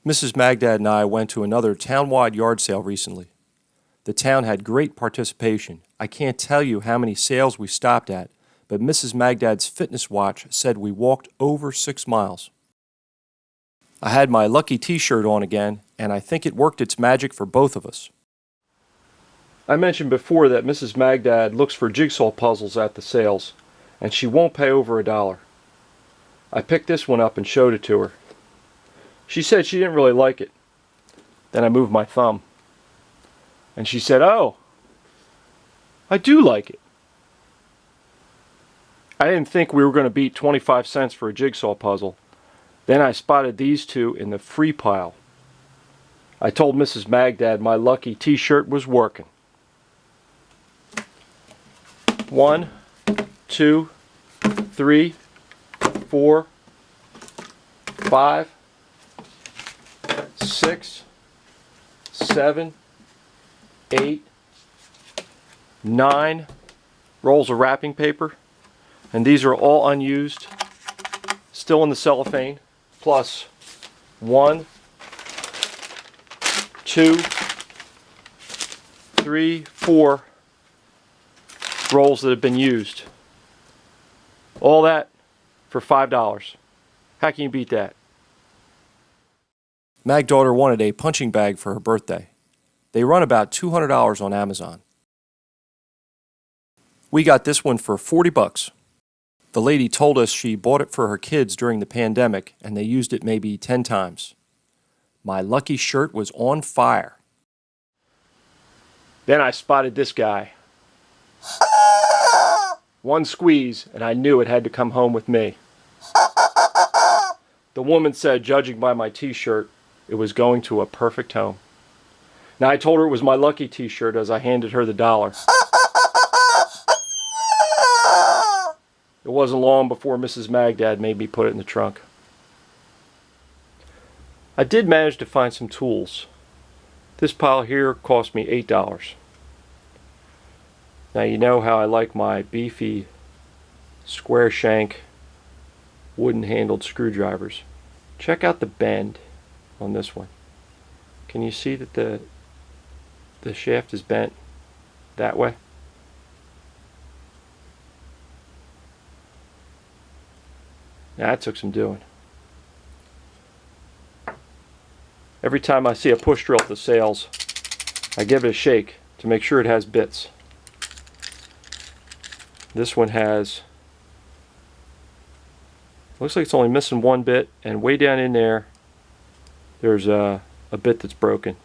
Mrs. Magdad and I went to another town-wide yard sale recently. The town had great participation. I can't tell you how many sales we stopped at, but Mrs. Magdad's fitness watch said we walked over 6 miles. I had my lucky t-shirt on again, and I think it worked its magic for both of us. I mentioned before that Mrs. Magdad looks for jigsaw puzzles at the sales, and she won't pay over $1. I picked this one up and showed it to her. She said she didn't really like it. Then I moved my thumb. And she said, "Oh, I do like it." I didn't think we were going to beat 25 cents for a jigsaw puzzle. Then I spotted these two in the free pile. I told Mrs. Magdad my lucky t-shirt was working. 1, 2, 3, 4, 5, 6, 7, 8, 9 rolls of wrapping paper, and these are all unused, still in the cellophane, plus 1, 2, 3, 4 rolls that have been used. All that for $5. How can you beat that? Mag daughter wanted a punching bag for her birthday. They run about $200 on Amazon. We got this one for $40. The lady told us she bought it for her kids during the pandemic and they used it maybe 10 times. My lucky shirt was on fire. Then I spotted this guy. One squeeze and I knew it had to come home with me. The woman said, judging by my t-shirt, it was going to a perfect home. Now I told her it was my lucky t-shirt as I handed her the $1. It wasn't long before Mrs. Magdad made me put it in the trunk. I did manage to find some tools. This pile here cost me $8. Now you know how I like my beefy square shank wooden handled screwdrivers. Check out the bend on this one. Can you see that the shaft is bent that way? Now that took some doing. Every time I see a push drill at the sales, I give it a shake to make sure it has bits. This one has, looks like it's only missing one bit, and way down in there there's a bit that's broken.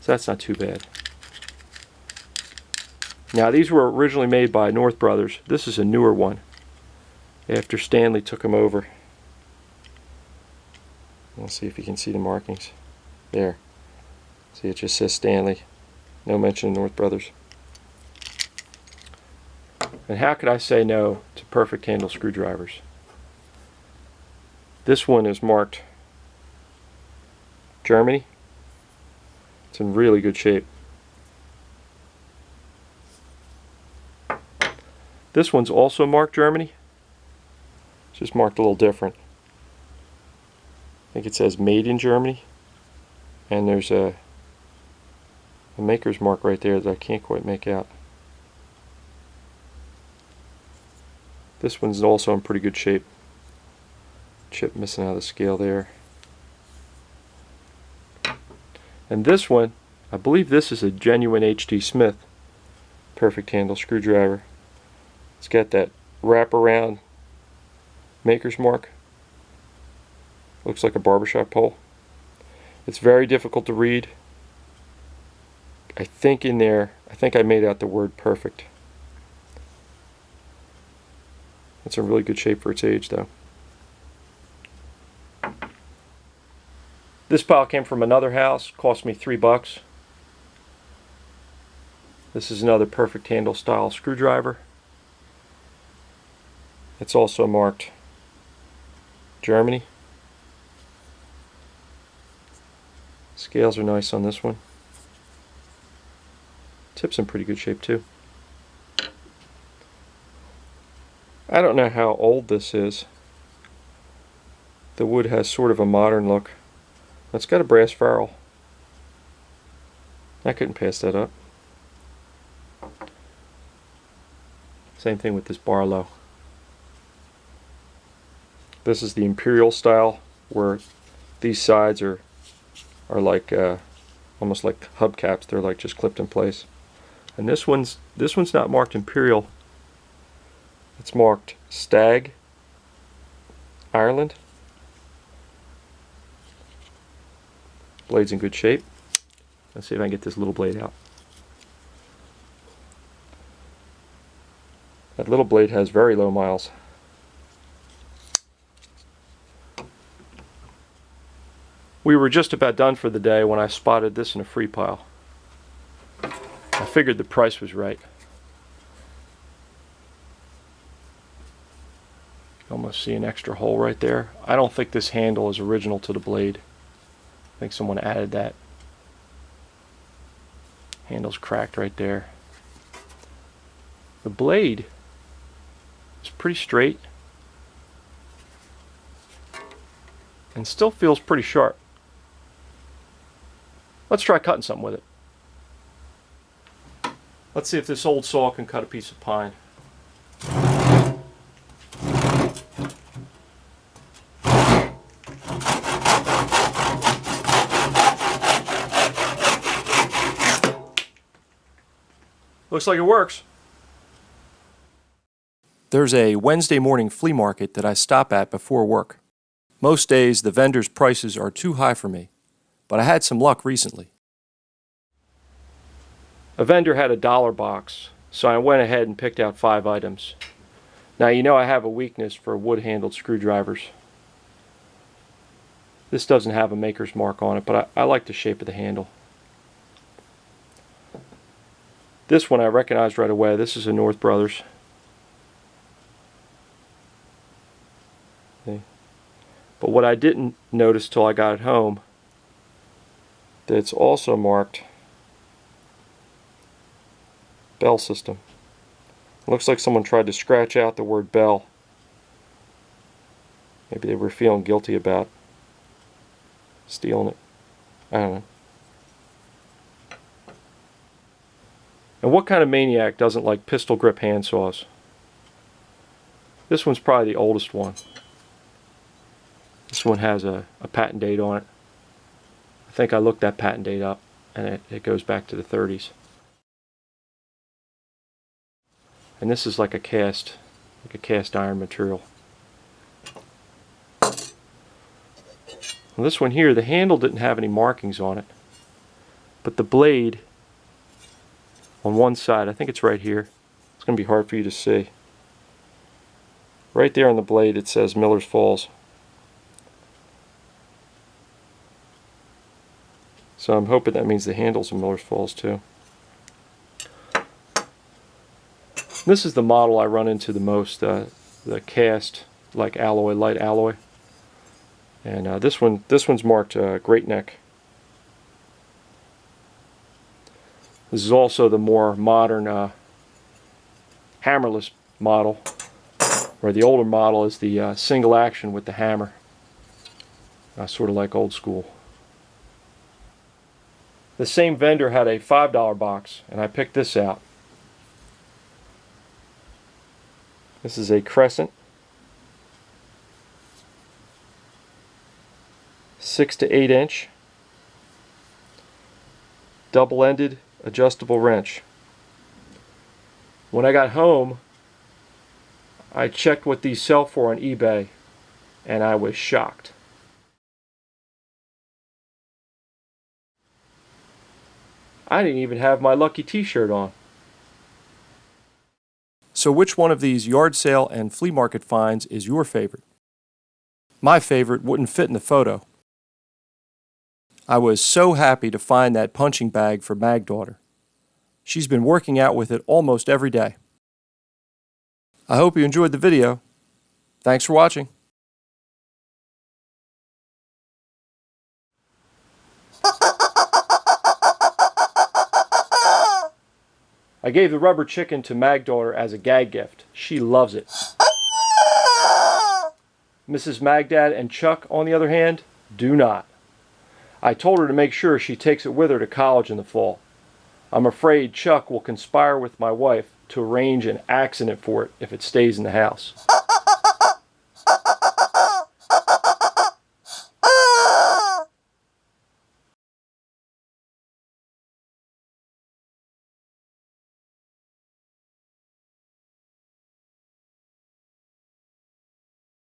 So that's not too bad. Now these were originally made by North Brothers. This is a newer one after Stanley took them over. Let's see if you can see the markings. There. See, it just says Stanley. No mention of North Brothers. And how could I say no to perfect handle screwdrivers? This one is marked Germany. It's in really good shape. This one's also marked Germany. It's just marked a little different. I think it says made in Germany. And there's a maker's mark right there that I can't quite make out. This one's also in pretty good shape. Chip missing out of the scale there. And this one, I believe this is a genuine H.D. Smith perfect handle screwdriver. It's got that wraparound maker's mark. Looks like a barbershop pole. It's very difficult to read. I think in there, I made out the word perfect. It's in really good shape for its age though. This pile came from another house, cost me $3. This is another perfect handle style screwdriver. It's also marked Germany. Scales are nice on this one. Tip's in pretty good shape too. I don't know how old this is. The wood has sort of a modern look. That's got a brass ferrule. I couldn't pass that up. Same thing with this Barlow. This is the Imperial style, where these sides are like almost like hubcaps. They're like just clipped in place. And this one's not marked Imperial. It's marked Stag, Ireland. Blade's in good shape. Let's see if I can get this little blade out. That little blade has very low miles. We were just about done for the day when I spotted this in a free pile. I figured the price was right. Almost see an extra hole right there. I don't think this handle is original to the blade. I think someone added that. Handle's cracked right there. The blade is pretty straight and still feels pretty sharp. Let's try cutting something with it. Let's see if this old saw can cut a piece of pine. Looks like it works. There's a Wednesday morning flea market that I stop at before work. Most days the vendors' prices are too high for me, but I had some luck recently. A vendor had a dollar box, so I went ahead and picked out 5 items. Now you know I have a weakness for wood-handled screwdrivers. This doesn't have a maker's mark on it, but I like the shape of the handle. This one I recognized right away. This is a North Brothers. See? But what I didn't notice till I got it home, that it's also marked Bell System. Looks like someone tried to scratch out the word Bell. Maybe they were feeling guilty about stealing it. I don't know. And what kind of maniac doesn't like pistol grip hand saws? This one's probably the oldest one. This one has a patent date on it. I think I looked that patent date up, and it goes back to the 30s. And this is like a cast iron material. Well, this one here, the handle didn't have any markings on it, but the blade on one side, I think it's right here. It's going to be hard for you to see. Right there on the blade it says Miller's Falls. So I'm hoping that means the handle's in Miller's Falls too. This is the model I run into the most, the cast like alloy, light alloy. And this one's marked Great Neck. This is also the more modern hammerless model, where the older model is the single action with the hammer. Sort of like old school. The same vendor had a $5 box, and I picked this out. This is a Crescent 6 to 8 inch double-ended adjustable wrench. When I got home, I checked what these sell for on eBay, and I was shocked. I didn't even have my lucky t-shirt on. So which one of these yard sale and flea market finds is your favorite? My favorite wouldn't fit in the photo. I was so happy to find that punching bag for Magdaughter. She's been working out with it almost every day. I hope you enjoyed the video. Thanks for watching. I gave the rubber chicken to Magdaughter as a gag gift. She loves it. Mrs. Magdad and Chuck, on the other hand, do not. I told her to make sure she takes it with her to college in the fall. I'm afraid Chuck will conspire with my wife to arrange an accident for it if it stays in the house.